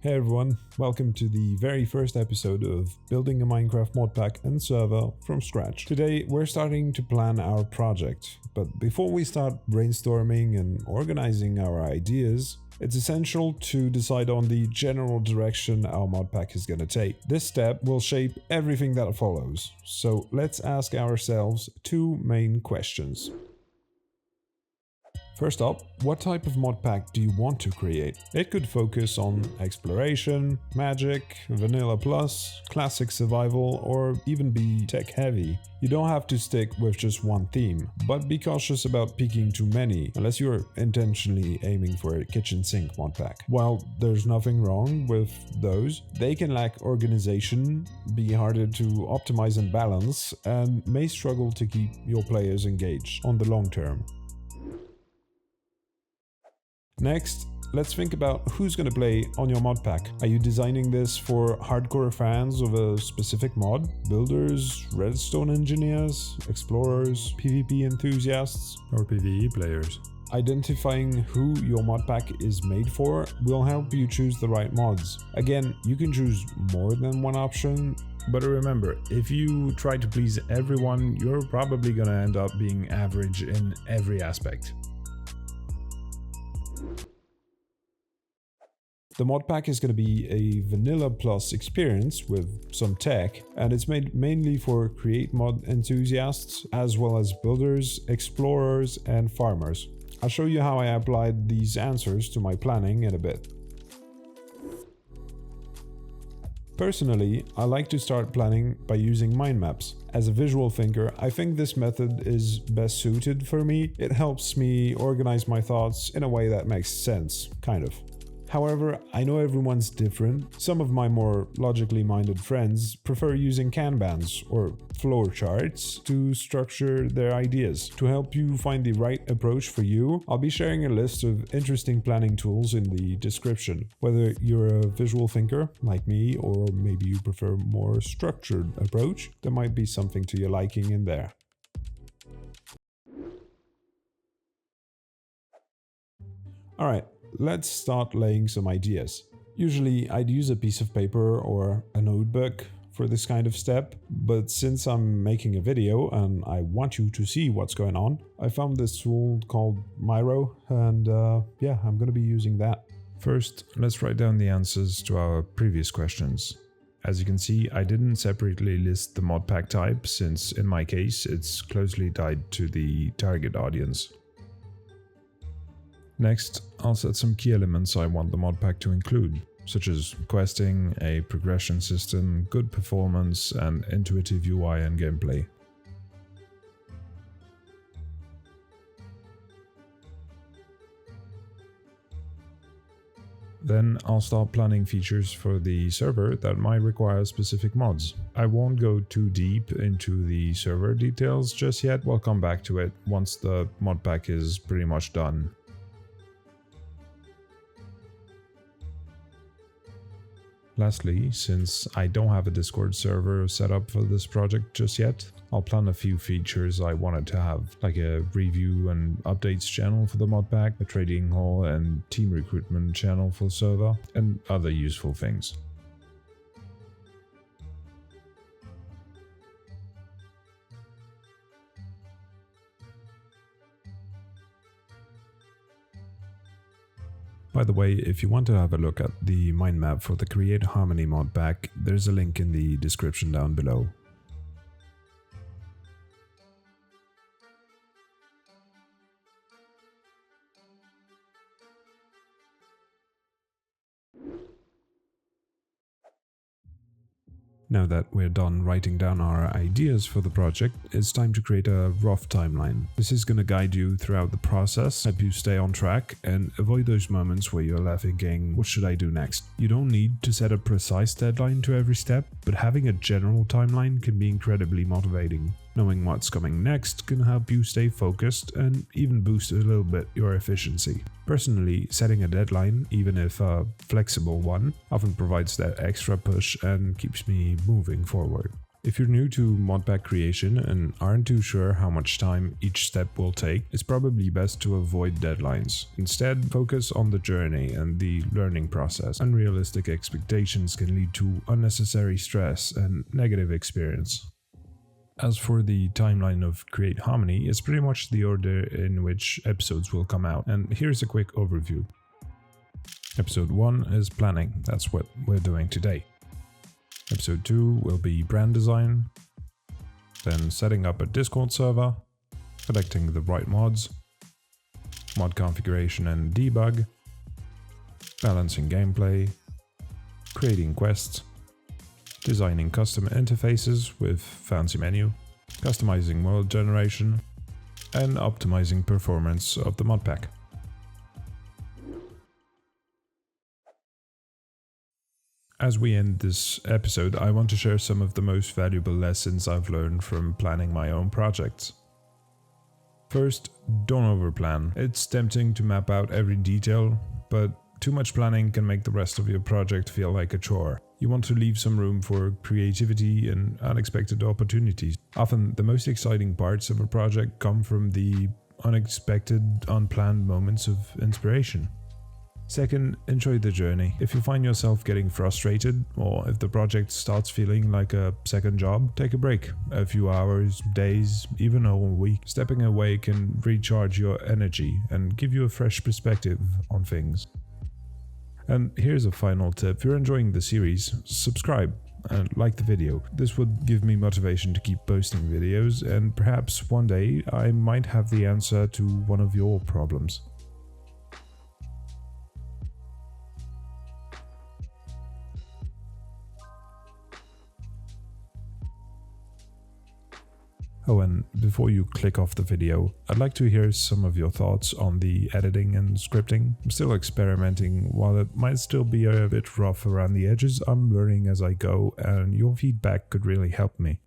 Hey everyone, welcome to the very first episode of building a Minecraft mod pack and server from scratch. Today we're starting to plan our project, but before we start brainstorming and organizing our ideas, it's essential to decide on the general direction our mod pack is going to take. This step will shape everything that follows, so let's ask ourselves two main questions. First up, what type of mod pack do you want to create? It could focus on exploration, magic, vanilla plus, classic survival, or even be tech heavy. You don't have to stick with just one theme, but be cautious about picking too many, unless you're intentionally aiming for a kitchen sink mod pack. While there's nothing wrong with those, they can lack organization, be harder to optimize and balance, and may struggle to keep your players engaged on the long term. Next, let's think about who's going to play on your mod pack. Are you designing this for hardcore fans of a specific mod? Builders, redstone engineers, explorers, PvP enthusiasts, or PvE players? Identifying who your mod pack is made for will help you choose the right mods. Again, you can choose more than one option. But remember, if you try to please everyone, you're probably going to end up being average in every aspect. The mod pack is going to be a vanilla plus experience with some tech, and it's made mainly for create mod enthusiasts as well as builders, explorers, and farmers. I'll show you how I applied these answers to my planning in a bit. Personally, I like to start planning by using mind maps. As a visual thinker, I think this method is best suited for me. It helps me organize my thoughts in a way that makes sense, kind of. However, I know everyone's different. Some of my more logically minded friends prefer using KanBans or flow charts to structure their ideas. To help you find the right approach for you, I'll be sharing a list of interesting planning tools in the description. Whether you're a visual thinker like me, or maybe you prefer a more structured approach, there might be something to your liking in there. Alright. Let's start laying some ideas. Usually I'd use a piece of paper or a notebook for this kind of step, but since I'm making a video and I want you to see what's going on, I found this tool called Miro, and yeah, I'm gonna be using that. First, let's write down the answers to our previous questions. As you can see, I didn't separately list the mod pack type, since in my case it's closely tied to the target audience. Next, I'll set some key elements I want the mod pack to include, such as questing, a progression system, good performance, and intuitive UI and gameplay. Then I'll start planning features for the server that might require specific mods. I won't go too deep into the server details just yet, we'll come back to it once the mod pack is pretty much done. Lastly, since I don't have a Discord server set up for this project just yet, I'll plan a few features I wanted to have, like a review and updates channel for the mod pack, a trading hall and team recruitment channel for the server, and other useful things. By the way, if you want to have a look at the mind map for the Create Harmony mod pack, there's a link in the description down below. Now that we're done writing down our ideas for the project, it's time to create a rough timeline. This is going to guide you throughout the process, help you stay on track, and avoid those moments where you're left thinking, what should I do next? You don't need to set a precise deadline to every step, but having a general timeline can be incredibly motivating. Knowing what's coming next can help you stay focused and even boost a little bit your efficiency. Personally, setting a deadline, even if a flexible one, often provides that extra push and keeps me moving forward. If you're new to Modpack creation and aren't too sure how much time each step will take, it's probably best to avoid deadlines. Instead, focus on the journey and the learning process. Unrealistic expectations can lead to unnecessary stress and negative experience. As for the timeline of Create Harmony, it's pretty much the order in which episodes will come out, and here's a quick overview. Episode 1 is planning, that's what we're doing today. Episode 2 will be brand design, then setting up a Discord server, selecting the right mods, mod configuration and debug, balancing gameplay, creating quests, designing custom interfaces with fancy menu, customizing world generation, and optimizing performance of the Modpack. As we end this episode, I want to share some of the most valuable lessons I've learned from planning my own projects. First, don't overplan. It's tempting to map out every detail, but too much planning can make the rest of your project feel like a chore. You want to leave some room for creativity and unexpected opportunities. Often, the most exciting parts of a project come from the unexpected, unplanned moments of inspiration. Second, enjoy the journey. If you find yourself getting frustrated, or if the project starts feeling like a second job, take a break. A few hours, days, even a whole week. Stepping away can recharge your energy and give you a fresh perspective on things. And here's a final tip. If you're enjoying the series, subscribe and like the video. This would give me motivation to keep posting videos, and perhaps one day I might have the answer to one of your problems. Oh, and before you click off the video, I'd like to hear some of your thoughts on the editing and scripting. I'm still experimenting. While it might still be a bit rough around the edges, I'm learning as I go, and your feedback could really help me.